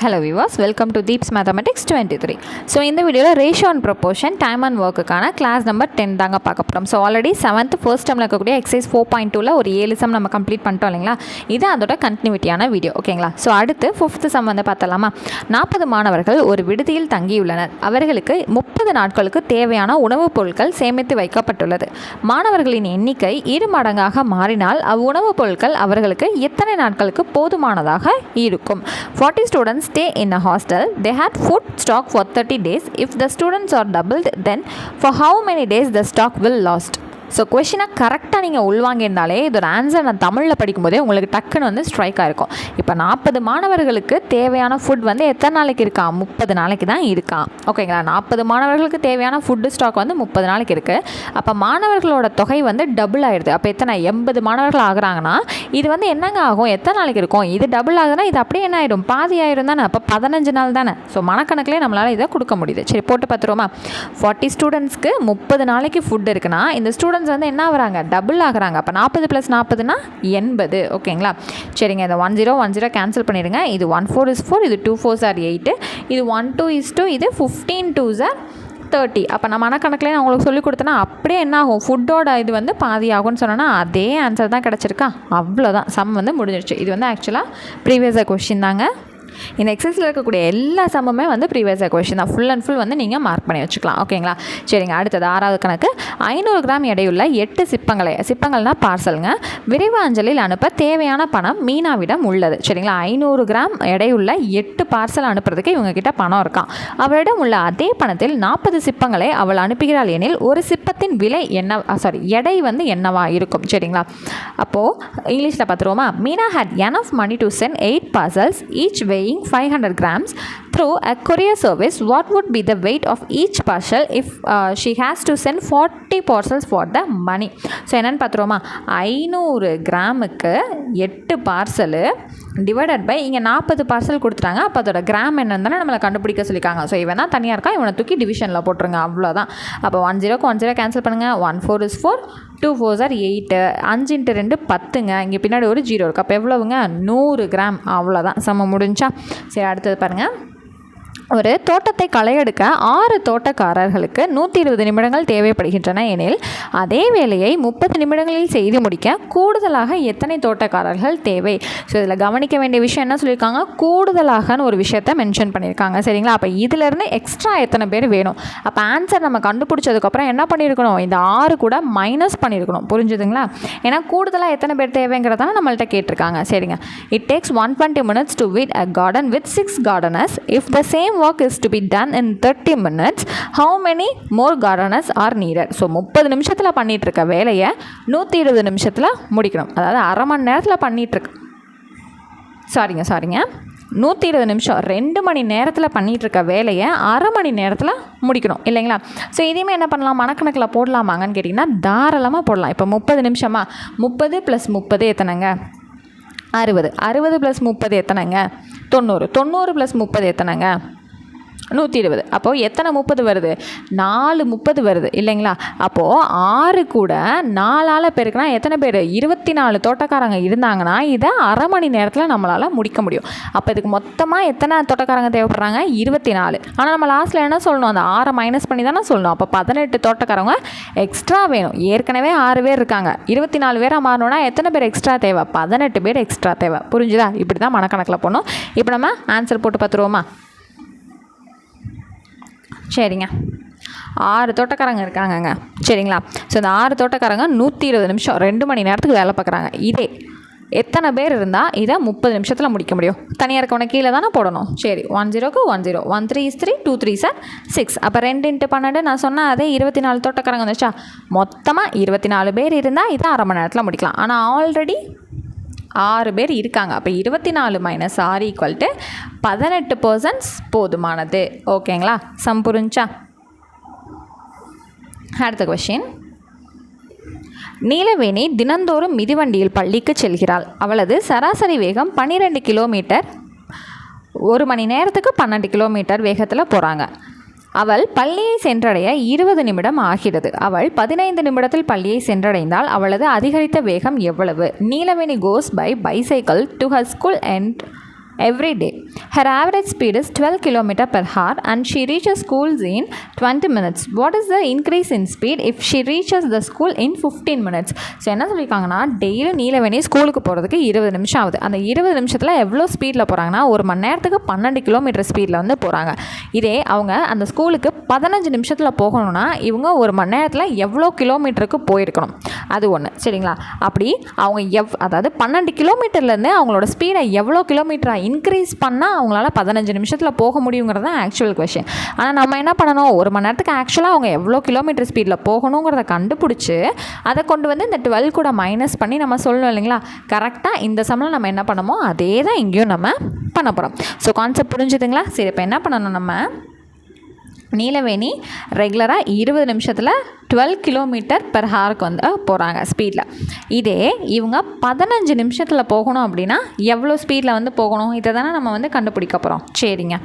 Hello viewers, welcome to Deep's Mathematics 23. So இந்த வீடியோவில் ratio and proportion time and ஒர்க்குக்கான class number 10 தாங்க பார்க்க போகிறோம். ஸோ ஆல்ரெடி 7th ஃபர்ஸ்ட் டைமில் இருக்கக்கூடிய எக்ஸசைஸ் 4.2ல் ஒரு 7 சம் நம்ம கம்ப்ளீட் பண்ணிட்டோம் இல்லைங்களா. இது அதோட கண்டினியூட்டியான வீடியோ ஓகேங்களா. ஸோ அடுத்து 5th சம் வந்து பார்த்தலாமா. 40 மாணவர்கள் ஒரு விடுதியில் தங்கியுள்ளனர். அவர்களுக்கு 30 நாட்களுக்கு தேவையான உணவுப் பொருட்கள் சேமித்து வைக்கப்பட்டுள்ளது. மாணவர்களின் எண்ணிக்கை 2 மடங்காக மாறினால் அவ்வுணவுப் பொருட்கள் அவர்களுக்கு எத்தனை நாட்களுக்கு போதுமானதாக இருக்கும்? 40 students stay in a hostel. They had food stock for 30 days. If the students are doubled, then for how many days the stock will last? So கொஷினை கரெக்டாக நீங்கள் உள்வாங்கியிருந்தாலே இதோட ஆன்சர் நான் தமிழில் படிக்கும்போதே உங்களுக்கு டக்குன்னு வந்து ஸ்ட்ரைக் ஆகிருக்கும். இப்போ 40 மாணவர்களுக்கு தேவையான ஃபுட் வந்து எத்தனை நாளைக்கு இருக்கா? 30 நாளைக்கு தான் இருக்கா ஓகேங்களா. 40 மாணவர்களுக்கு தேவையான ஃபுட்டு ஸ்டாக் வந்து 30 நாளைக்கு இருக்குது. அப்போ மாணவர்களோட தொகை வந்து டபுள் ஆகிடுது. அப்போ எத்தனை 80 மாணவர்கள் ஆகுறாங்கன்னா இது வந்து என்னங்க ஆகும்? எத்தனை நாளைக்கு இருக்கும்? இது டபுள் ஆகுதுன்னா இது அப்படியே என்ன ஆகிடும்? பாதி ஆகிடும் தானே. அப்போ 15 நாள் தானே. ஸோ மனக்கணக்கிலே நம்மளால் இதை கொடுக்க முடியுது. சரி போட்டு பார்த்துருவோமா. 40 ஸ்டூடெண்ட்ஸ்க்கு 30 நாளைக்கு ஃபுட் இருக்குன்னா இந்த ஸ்டூடெண்ட்ஸ் வந்து என்ன ஆகுறாங்க? டபுள் ஆகுறாங்க. அப்போ 40 + 40னா 80 ஓகேங்களா. சரிங்க, இந்த 10 கேன்சல் பண்ணிடுங்க. இது 1 4 is 4, இது 2 4s are 8, இது 1 2 is 2, இது 15 2s are 30. அப்போ நான் மனக்கணக்கில் நான் உங்களுக்கு சொல்லி கொடுத்தேன்னா அப்படியே என்ன ஆகும்? ஃபுட்டோட இது வந்து பாதி ஆகும்னு சொன்னோன்னா அதே ஆன்சர் தான் கிடச்சிருக்கா. அவ்வளோதான், சம் வந்து முடிஞ்சிருச்சு. இது வந்து ஆக்சுவலாக ப்ரீவியஸ் கொஷின் தாங்க. இந்த எக்ஸசைஸில் இருக்கக்கூடிய எல்லா சம்முமே வந்து ப்ரீவியஸ் கொஷின் தான். ஃபுல் அண்ட் ஃபுல் வந்து நீங்கள் மார்க் பண்ணி வச்சுக்கலாம் ஓகேங்களா. சரிங்க, அடுத்தது 6வது கணக்கு. 500 கிராம் எடையுள்ள 8 சிப்பங்கள்னால் பார்சலுங்க விரைவு அஞ்சலில் அனுப்ப தேவையான பணம் மீனாவிடம் உள்ளது. சரிங்களா, 500 கிராம் எடையுள்ள 8 பார்சல் அனுப்புறதுக்கு இவங்ககிட்ட பணம் இருக்கான். அவளிடம் உள்ள அதே பணத்தில் 40 சிப்பங்களை அவள் அனுப்புகிறாள் எனில் ஒரு சிப்பத்தின் விலை எடை வந்து என்னவா இருக்கும்? சரிங்களா, அப்போது இங்கிலீஷில் பார்த்துருவோமா. Meena had enough money to send 8 parcels, each weighing 500 grams through a courier service. What would be the weight of each parcel if she has to send 40 parcels for the money? So என்னென்னு பார்த்துருவோமா. 500 கிராமுக்கு 8 parcel divided by இங்கே 40 parcel கொடுத்துட்டாங்க. அப்போ அதோட gram என்னன்னு தானே நம்மளை கண்டுபிடிக்க சொல்லியிருக்காங்க. ஸோ இவன் தான் தனியாக இருக்கா, இவனை தூக்கி டிவிஷனில் போட்டுருங்க அவ்வளோதான். அப்போ 10க்கு 10 கேன்சல் பண்ணுங்கள். 1 4 is 4, 2 4s are 8, 5 × 2 10ங்க. இங்கே பின்னாடி ஒரு 0 இருக்குது. அப்போ எவ்வளவுங்க? 100 கிராம். அவ்வளோதான், சம முடிஞ்சா. சரி அடுத்தது பாருங்கள். ஒரு தோட்டத்தை களையெடுக்க 6 தோட்டக்காரர்களுக்கு 120 நிமிடங்கள் தேவைப்படுகின்றன எனில் அதே வேலையை 30 நிமிடங்களில் செய்து முடிக்க கூடுதலாக எத்தனை தோட்டக்காரர்கள் தேவை? ஸோ இதில் கவனிக்க வேண்டிய விஷயம் என்ன சொல்லியிருக்காங்க? கூடுதலாகன்னு ஒரு விஷயத்தை மென்ஷன் பண்ணியிருக்காங்க. சரிங்களா, அப்போ இதிலேருந்து எக்ஸ்ட்ரா எத்தனை பேர் வேணும்? அப்போ ஆன்சர் நம்ம கண்டுபிடிச்சதுக்கப்புறம் என்ன பண்ணியிருக்கணும்? இந்த 6 கூட மைனஸ் பண்ணியிருக்கணும். புரிஞ்சுதுங்களா? ஏன்னா கூடுதலாக எத்தனை பேர் தேவைங்கிறதான நம்மள்ட்ட கேட்டிருக்காங்க. சரிங்க, it takes 120 minutes to weed a garden with 6 gardeners. If the same work is to be done in 30 minutes, how many more gardeners are needed? So 30 நிமிஷத்தில் பண்ணிகிட்டு இருக்க வேலையை 120 நிமிஷத்தில் முடிக்கணும். அதாவது அரை மணி நேரத்தில் பண்ணிகிட்ருக்கு. சாரிங்க 120 நிமிஷம் 2 மணி நேரத்தில் பண்ணிகிட்ருக்க வேலையை அரை மணி நேரத்தில் முடிக்கணும் இல்லைங்களா. ஸோ இதையுமே என்ன பண்ணலாம்? மனக்கணக்கில் போடலாமாங்கன்னு கேட்டிங்கன்னா தாராளமாக போடலாம். இப்போ 30 நிமிஷமா 30 + 30 எத்தனைங்க? 60. 60 + 30 எத்தனைங்க? 90. 90 + 30 எத்தனைங்க? 120. அப்போது எத்தனை 30 வருது? 4 30 வருது இல்லைங்களா. அப்போது 6 கூட 4ஆல் பெருக்குனா எத்தனை பேர்? 24 தோட்டக்காரங்க இருந்தாங்கன்னா இதை அரை மணி நேரத்தில் நம்மளால் முடிக்க முடியும். அப்போ இதுக்கு மொத்தமாக எத்தனை தோட்டக்காரங்க தேவைப்படுறாங்க? 24. ஆனால் நம்ம லாஸ்ட்டில் என்ன சொல்லணும்? அந்த 6 மைனஸ் பண்ணி தானே சொல்லணும். அப்போ 18 தோட்டக்காரங்க எக்ஸ்ட்ரா வேணும். ஏற்கனவே 6 பேர் இருக்காங்க. 24 பேராக மாறணும்னா எத்தனை பேர் எக்ஸ்ட்ரா தேவை? 18 பேர் எக்ஸ்ட்ரா தேவை. புரிஞ்சுதா? இப்படி தான் மனக்கணக்கில் போகணும். இப்போ நம்ம ஆன்சர் போட்டு பார்த்துருவோமா. சரிங்க, 6 தோட்டக்காரங்க இருக்காங்கங்க. சரிங்களா, ஸோ இந்த 6 தோட்டக்காரங்க 120 நிமிஷம் 2 மணி நேரத்துக்கு வேலை பார்க்குறாங்க. இதே எத்தனை பேர் இருந்தால் இதை 30 நிமிஷத்தில் முடிக்க முடியும்? தனியாக இருக்கவனை கீழே தானே போடணும். சரி, 10க்கு 10, 1 3 is 3, 2 3s are 6. அப்போ 2 × 12 நான் சொன்னால் அதே 24 தோட்டக்காரங்க வந்துச்சா. மொத்தமாக 24 பேர் இருந்தால் இதை அரை மணி நேரத்தில் முடிக்கலாம். ஆனால் ஆல்ரெடி 6 பேர் இருக்காங்க. அப்போ 24 - 6 = 18% போதுமானது. ஓகேங்களா, சம் புரிஞ்சா. அடுத்த கொஷின். நீலவேணி தினந்தோறும் மிதிவண்டியில் பள்ளிக்கு செல்கிறாள். அவளது சராசரி வேகம் 12 கிலோமீட்டர். 1 மணி நேரத்துக்கு 12 கிலோமீட்டர் வேகத்தில் போகிறாங்க. அவள் பள்ளியை சென்றடைய 20 நிமிடம் ஆகிறது. அவள் 15 நிமிடத்தில் பள்ளியை சென்றடைந்தால் அவளது அதிகரித்த வேகம் எவ்வளவு? Neelaveni goes by bicycle to her school and every day. Her average speed is 12 km per hour and she reaches schools in 20 minutes. What is the increase in speed if she reaches the school in 15 minutes? So என்ன சொல்லியிருக்காங்கன்னா, daily Neelaveni ஸ்கூலுக்கு போகிறதுக்கு 20 நிமிஷம் ஆகுது. அந்த 20 நிமிஷத்தில் எவ்வளோ ஸ்பீடில் போகிறாங்கன்னா, ஒரு மணி நேரத்துக்கு 12 கிலோமீட்டர் ஸ்பீடில் வந்து போகிறாங்க. இதே அவங்க அந்த ஸ்கூலுக்கு 15 நிமிஷத்தில் போகணும்னா இவங்க ஒரு மணி நேரத்தில் எவ்வளோ கிலோமீட்டருக்கு போயிருக்கணும், அது ஒன்று. சரிங்களா? அப்படி அவங்க அதாவது 12 கிலோமீட்டர்லேருந்து அவங்களோட ஸ்பீடை எவ்வளோ கிலோமீட்டராக இன்க்ரீஸ் பண்ணால் அவங்களால 15 நிமிஷத்தில் போக முடியுங்கிறது தான் ஆக்சுவல் கொஷின். ஆனால் நம்ம என்ன பண்ணணும், ஒரு மணி நேரத்துக்கு ஆக்சுவலாக அவங்க எவ்வளோ கிலோமீட்டர் ஸ்பீடில் போகணுங்கிறத கண்டுபிடிச்சி அதை கொண்டு வந்து இந்த 12 கூட மைனஸ் பண்ணி நம்ம சொல்லணும் இல்லைங்களா? கரெக்டாக இந்த சமயம் நம்ம என்ன பண்ணமோ அதே தான் இங்கேயும் நம்ம பண்ண போகிறோம். ஸோ கான்செப்ட் புரிஞ்சுதுங்களா? சரி, இப்போ என்ன பண்ணணும், நம்ம நீலவேணி ரெகுலராக 20 நிமிஷத்தில் 12 கிலோமீட்டர் பெர் ஹாருக்கு வந்து போகிறாங்க ஸ்பீடில். இதே இவங்க 15 நிமிஷத்தில் போகணும் அப்படின்னா எவ்வளோ ஸ்பீடில் வந்து போகணும், இதை தானே நம்ம வந்து கண்டுபிடிக்க போகிறோம். சரிங்க,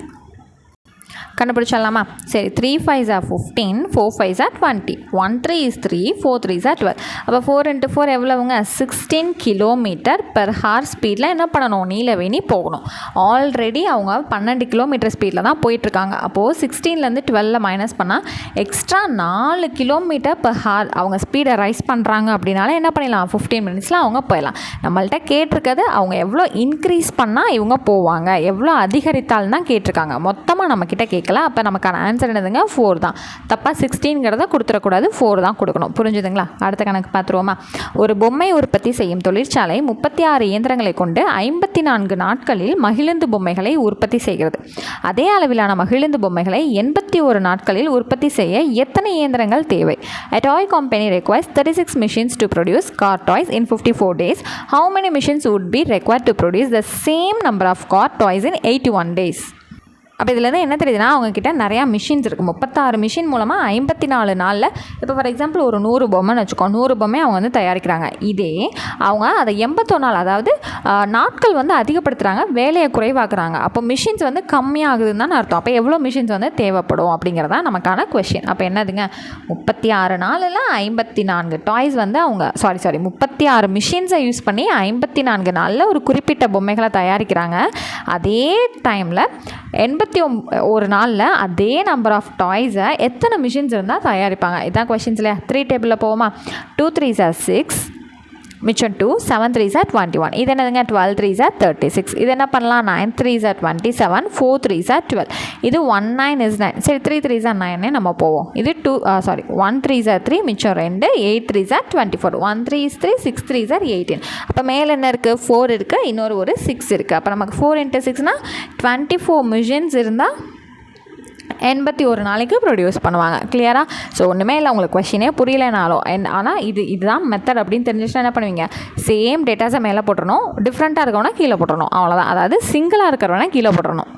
கண்டுபிடிச்சிடலாமா? சரி, 3 5s are 15, 4 5s are 20, 1 3 is 3, 4 3s are 12. அப்போ 4 into 4 எவ்வளவுங்க? 16 கிலோமீட்டர் பெர் ஹார் ஸ்பீடில் என்ன பண்ணணும், நீலவேணி போகணும். ஆல்ரெடி அவங்க 12 கிலோமீட்டர் ஸ்பீடில் தான் போயிட்டுருக்காங்க. அப்போது 16லேருந்து 12 மைனஸ் பண்ணால் எக்ஸ்ட்ரா 4 கிலோமீட்டர் பெர் ஹார் அவங்க ஸ்பீடை ரைஸ் பண்ணுறாங்க. அப்படின்னால என்ன பண்ணிடலாம், 15 மினிட்ஸில் அவங்க போயிடலாம். நம்மள்கிட்ட கேட்டிருக்கிறது அவங்க எவ்வளோ இன்க்ரீஸ் பண்ணால் இவங்க போவாங்க, எவ்வளோ அதிகரித்தால் தான் கேட்டிருக்காங்க. மொத்தமாக நம்மக்கிட்ட கேட்கல. அப்போ நமக்கான ஆன்சர் என்னதுங்க, 4 தான். தப்பாக 16ங்கிறத கொடுத்துடக்கூடாது, 4 தான் கொடுக்கணும். புரிஞ்சுதுங்களா? அடுத்த கணக்கு பார்த்துருவோமா? ஒரு பொம்மை உற்பத்தி செய்யும் தொழிற்சாலை 36 இயந்திரங்களை கொண்டு 54 நாட்களில் மகிழுந்து பொம்மைகளை உற்பத்தி செய்கிறது. அதே அளவிலான மகிழுந்து பொம்மைகளை 81 நாட்களில் உற்பத்தி செய்ய எத்தனை இயந்திரங்கள் தேவை? A toy company requires 36 machines to produce car toys in 54 days. How many machines would be required to produce the same number of car toys in 81 days? அப்போ இதுலேருந்து என்ன தெரியுதுன்னா, அவங்கக்கிட்ட நிறையா மிஷின்ஸ் இருக்குது. 36 மிஷின் மூலமாக 54 நாளில், இப்போ ஃபார் எக்ஸாம்பிள் ஒரு 100 பொம்மைன்னு வச்சுக்கோ, 100 பொம்மை அவங்க வந்து தயாரிக்கிறாங்க. இதே அவங்க அதை 81 நாள், அதாவது நாட்கள் வந்து அதிகப்படுத்துகிறாங்க, வேலையை குறைவாக்குறாங்க. அப்போ மிஷின்ஸ் வந்து கம்மியாகுதுன்னு தான் அர்த்தம். அப்போ எவ்வளோ மிஷின்ஸ் வந்து தேவைப்படும் அப்படிங்கிறதா நமக்கான கொஷின். அப்போ என்னதுங்க, 36 நாளில் 54 டாய்ஸ் வந்து அவங்க 36 மிஷின்ஸை யூஸ் பண்ணி 54 நாளில் ஒரு குறிப்பிட்ட பொம்மைகளை தயாரிக்கிறாங்க. அதே டைமில் 81 நாளில் அதே நம்பர் ஆஃப் டாய்ஸை எத்தனை மிஷின்ஸ் இருந்தால் தயாரிப்பாங்க? இதுதான் கொஷின்ஸ் இல்லையா? 3 டேபிளில் போவோமா? 2 3s are 6, மிச்சம் 2, 7 3s are 21. இது என்னதுங்க, 12 3s are 36. இது என்ன பண்ணலாம், 9 3s are 27, 4 3s are 12. இது 1 9 is 9. சரி, 3 3s are 9 நம்ம போவோம். இது 1 3s are 3, மிச்சம் 2, 8 3s are 24, 1 3 is 3, 6 3s are 18. அப்போ மேலே என்ன இருக்குது, 4 இருக்குது, இன்னொரு ஒரு 6 இருக்குது. அப்போ நமக்கு 4 into 6னா 24 மிஷின்ஸ் இருந்தால் 81 நாளைக்கு ப்ரொடியூஸ் பண்ணுவாங்க. கிளியரா? ஸோ ஒன்றுமே இல்லை, உங்களுக்கு கொஷினே புரியலைனாலும் ஆனால் இதுதான் மெத்தட் அப்படின்னு தெரிஞ்சிச்சுன்னா என்ன பண்ணுவீங்க, சேம் டேட்டாஸை மேலே போட்டுறணும், டிஃப்ரெண்ட்டாக இருக்கவனா கீழே போட்டுறணும், அவ்வளோதான். அதாவது சிங்கிளாக இருக்கிறவனா கீழே போட்டுறணும்.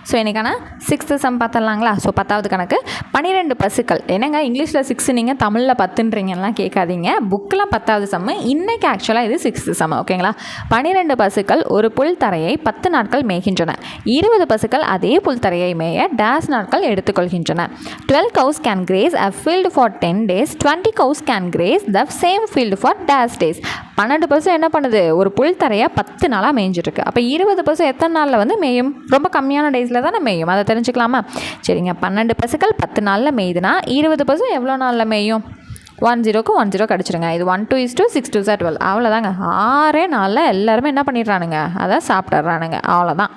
ஸோ இன்றைக்கான 6th சம் பார்த்துடலாங்களா? ஸோ 10வது கணக்கு, 12 பசுக்கள். என்னங்க இங்கிலீஷில் 6 நீங்கள் தமிழில் 10ன்றீங்கலாம் கேட்காதீங்க. புக்கில் 10வது சம்மு, இன்றைக்கி ஆக்சுவலாக இது 6th சம். ஓகேங்களா? 12 பசுக்கள் ஒரு புல் தரையை 10 நாட்கள் மேய்கின்றன. 20 பசுக்கள் அதே புல் தரையை மேய டேஸ் நாட்கள் எடுத்துக்கொள்கின்றன. 12 cows can graze a field for 10 days. 20 cows can graze the same field for dash days. 12 பசு என்ன பண்ணுது, ஒரு புல் தரையை 10 நாளாக மேய்ஞ்சிருக்கு. அப்போ 20 பசு எத்தனை நாளில் வந்து மேயும்? ரொம்ப கம்மியான டேஸில் தானே மேயும், அதை தெரிஞ்சுக்கலாமா? சரிங்க, 12 பசுக்கள் 10 நாளில் மேயுதுன்னா 20 பசு எவ்வளோ நாளில் மேயும்? 10க்கு 10 கிடச்சிருங்க. இது 1 2 is 2, 6 2s are 12. அவ்வளோதாங்க. 6 நாளில் எல்லாருமே என்ன பண்ணிடுறானுங்க, அதை சாப்பிட்றானுங்க. அவ்வளோதான்.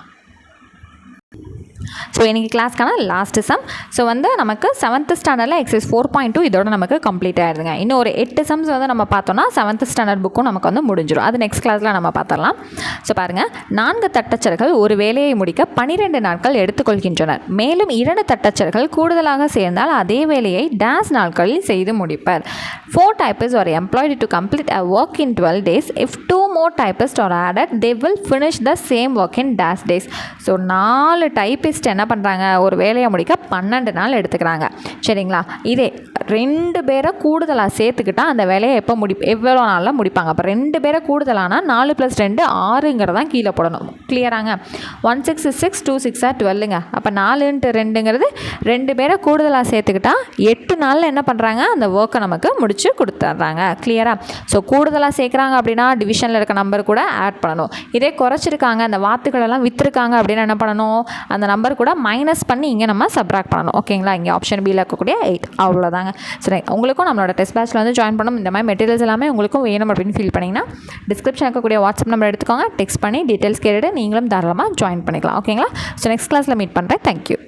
ஸோ இன்றைக்கி கிளாஸ்க்கான லாஸ்ட்டு சம். ஸோ வந்து நமக்கு 7th ஸ்டாண்டர்டில் எக்ஸசைஸ் 4.2 இதோட நமக்கு கம்ப்ளீட் ஆகிடுதுங்க. இன்னும் ஒரு 8 சம்ஸ் வந்து நம்ம பார்த்தோன்னா 7th ஸ்டாண்டர்ட் புக்கும் நமக்கு வந்து முடிஞ்சிடும். அது நெக்ஸ்ட் கிளாஸில் நம்ம பார்த்துடலாம். ஸோ பாருங்கள், 4 தட்டச்சர்கள் ஒரு வேலையை முடிக்க 12 நாட்கள் எடுத்துக்கொள்கின்றனர். மேலும் 2 தட்டச்சர்கள் கூடுதலாக சேர்ந்தால் அதே வேலையை டேஸ் நாட்களில் செய்து முடிப்பர். 4 typists are employed to complete a work in 12 days. If 2 more typists are added, they will finish the same work in dash days. So 4 typist என்ன பண்ணுறாங்க, ஒரு வேலையை முடிக்க 12 நாள் எடுத்துக்கிறாங்க. சரிங்களா? இதே 2 பேரை கூடுதலாக சேர்த்துக்கிட்டா அந்த வேலையை எவ்வளோ நாளில் முடிப்பாங்க. அப்போ 2 பேரை கூடுதலானா 4 + 2 6ங்கிறதான் கீழே போடணும். கிளியராங்க? 1 6 is 6, 2 6 are 12ங்க. அப்போ 4 × 2ங்கிறது 2 பேரை கூடுதலாக சேர்த்துக்கிட்டா 8 நாளில் என்ன பண்ணுறாங்க, அந்த ஒர்க்கை நமக்கு முடிச்சு கொடுத்துட்றாங்க. கிளியரா? ஸோ கூடுதலாக சேர்க்குறாங்க அப்படின்னா டிவிஷனில் இருக்க நம்பர் கூட ஆட் பண்ணணும். இதே குறைச்சிருக்காங்க, அந்த வாத்துக்களெல்லாம் விற்றுருக்காங்க அப்படின்னா என்ன பண்ணணும், அந்த நம்பர் கூட மைனஸ் பண்ணி இங்கே நம்ம சப்ராக்ட் பண்ணணும். ஓகேங்களா? இங்கே ஆப்ஷன் பியில் இருக்கக்கூடிய 8 அவ்வளோதாங்க. சரி, உங்களுக்கும் நம்மளோட டெஸ்ட் பேட்சில் வந்து ஜாயின் பண்ணணும். இந்த மாதிரி மெட்டீரியல்ஸ் எல்லாமே உங்களுக்கும் வேணும் அப்படின்னு ஃபீல் பண்ணிங்கன்னா டிஸ்கிரிப்ஷன் இருக்கக்கூடிய வாட்ஸ்அப் நம்பர் எடுத்துக்கோங்க. டெக்ஸ்ட் பண்ணி டீட்டெயில்ஸ் கேட்டுட்டு நீங்களும் தாராளமாக ஜாயின் பண்ணிக்கலாம். ஓகேங்களா? ஸோ நெக்ஸ்ட் கிளாஸில் மீட் பண்ணுறேன். தேங்க்யூ.